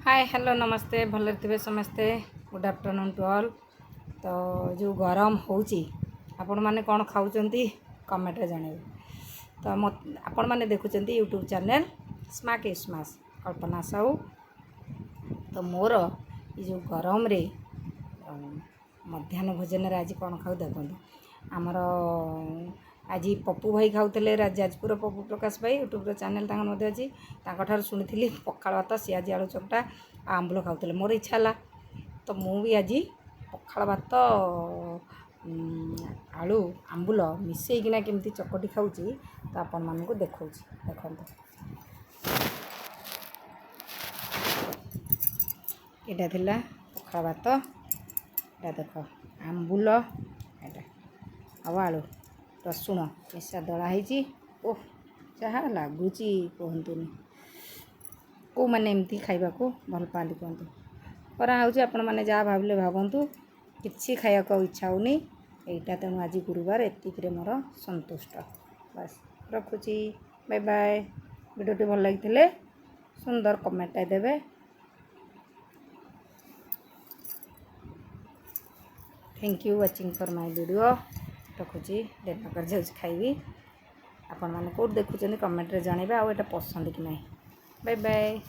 Hi hello नमस्ते भले थे समस्ते गुड आफ्टरनून टू ऑल। तो जो गरम होची आपण माने कौन खाऊचंती कमेंट रे जाने। तो आपण माने देखुचंती यूट्यूब चैनल स्माक स्मास कल्पना साहू। तो मोर ये जो गरम रे मध्याह्न भोजन रे आज कौन खाऊ देखो आमर आज पप्पू भाई खाऊले जाजपुर पप्पू प्रकाश भाई यूट्यूब चैनल अच्छी शुणी पखाड़ भात सियाजी आलू चकटा आंबुल खाऊले मोर इच्छा है तो मु भी आज पखाड़ भात आलू आंबुल मिसेकिना केमती चकटी खाऊची तो आपण मानक देखा देखो यहाँ थिला पखाड़ भात यहाँ देख आंबुल यहाँ आलू रसुण मिशा दला है। ओह जहाँ लगुच कहतुनि को मैंने एमती खावा को भल पाती कहतु कराऊँ आपण मैंने जहाँ भाविले भावतु कि खाया इच्छा होनी यहीटा तेणु आज गुरुवार एतिक मोर संतुष्ट बस रखुची बाय बाय। वीडियोटी भल लगी सुंदर कमेंट देवे। Thank you watching for my video. रखुची डेट कर जाऊँ खाइबी आपण मैंने कौट देखुं कमेंट रे जानवे आउ एटा पसंद कि नहीं। Bye bye.